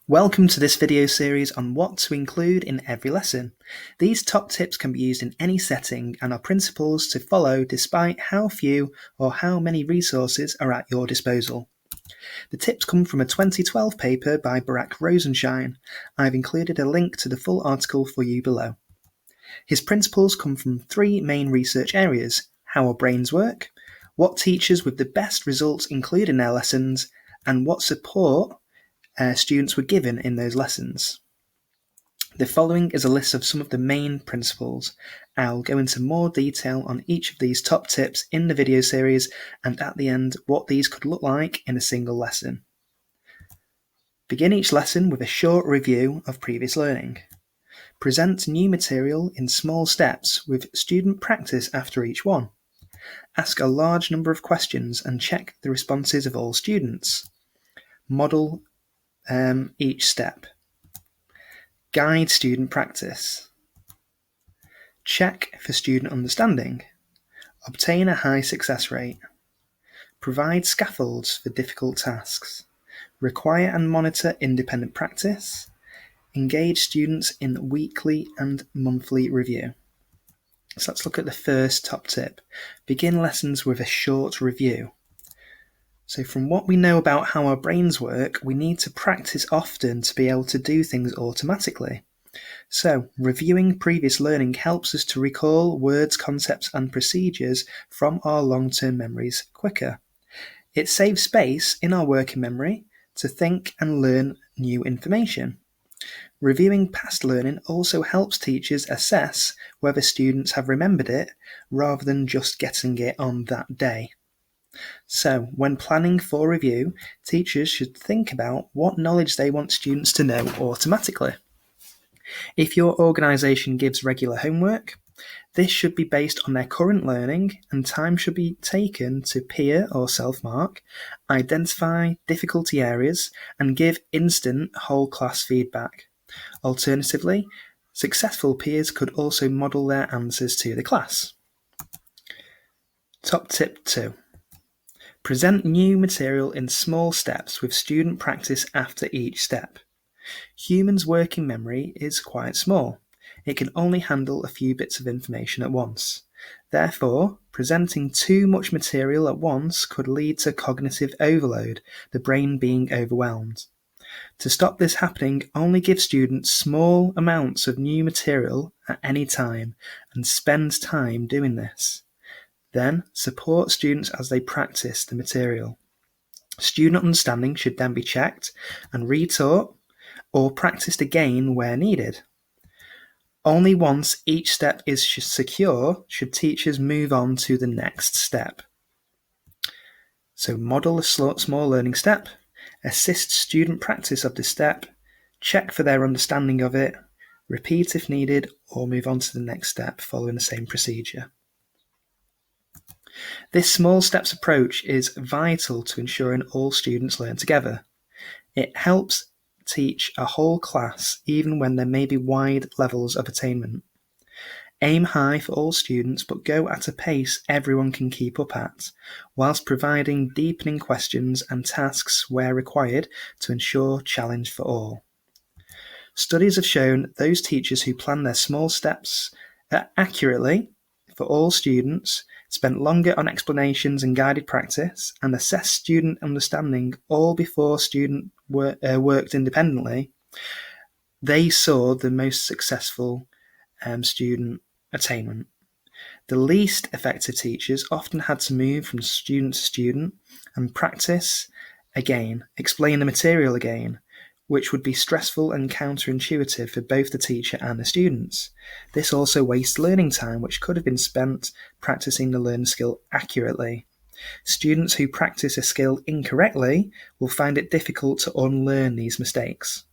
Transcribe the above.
Welcome to this video series on what to include in every lesson. These top tips can be used in any setting and are principles to follow despite how few or how many resources are at your disposal. The tips come from a 2012 paper by Barack Rosenshine. I've included a link to the full article for you below. His principles come from three main research areas: how our brains work, what teachers with the best results include in their lessons, and what support students were given in those lessons. The following is a list of some of the main principles. I'll go into more detail on each of these top tips in the video series, and at the end what these could look like in a single lesson. Begin each lesson with a short review of previous learning. Present new material in small steps with student practice after each one. Ask a large number of questions and check the responses of all students. Model each step. Guide student practice. Check for student understanding. Obtain a high success rate. Provide scaffolds for difficult tasks. Require and monitor independent practice. Engage students in weekly and monthly review. So let's look at the first top tip. Begin lessons with a short review. So from what we know about how our brains work, we need to practice often to be able to do things automatically. So reviewing previous learning helps us to recall words, concepts, and procedures from our long-term memories quicker. It saves space in our working memory to think and learn new information. Reviewing past learning also helps teachers assess whether students have remembered it rather than just getting it on that day. So, when planning for review, teachers should think about what knowledge they want students to know automatically. If your organisation gives regular homework, this should be based on their current learning, and time should be taken to peer or self-mark, identify difficulty areas, and give instant whole class feedback. Alternatively, successful peers could also model their answers to the class. Top tip 2. Present new material in small steps with student practice after each step. Humans' working memory is quite small. It can only handle a few bits of information at once. Therefore, presenting too much material at once could lead to cognitive overload, the brain being overwhelmed. To stop this happening, only give students small amounts of new material at any time and spend time doing this. Then, support students as they practice the material. Student understanding should then be checked and retaught or practiced again where needed. Only once each step is secure should teachers move on to the next step. So model a small learning step, assist student practice of the step, check for their understanding of it, repeat if needed, or move on to the next step following the same procedure. This small steps approach is vital to ensuring all students learn together. It helps teach a whole class even when there may be wide levels of attainment. Aim high for all students, but go at a pace everyone can keep up at, whilst providing deepening questions and tasks where required to ensure challenge for all. Studies have shown those teachers who plan their small steps accurately for all students, spent longer on explanations and guided practice, and assessed student understanding all before students worked independently, they saw the most successful student attainment. The least effective teachers often had to move from student to student and practice again, explain the material again, which would be stressful and counterintuitive for both the teacher and the students. This also wastes learning time, which could have been spent practicing the learned skill accurately. Students who practice a skill incorrectly will find it difficult to unlearn these mistakes.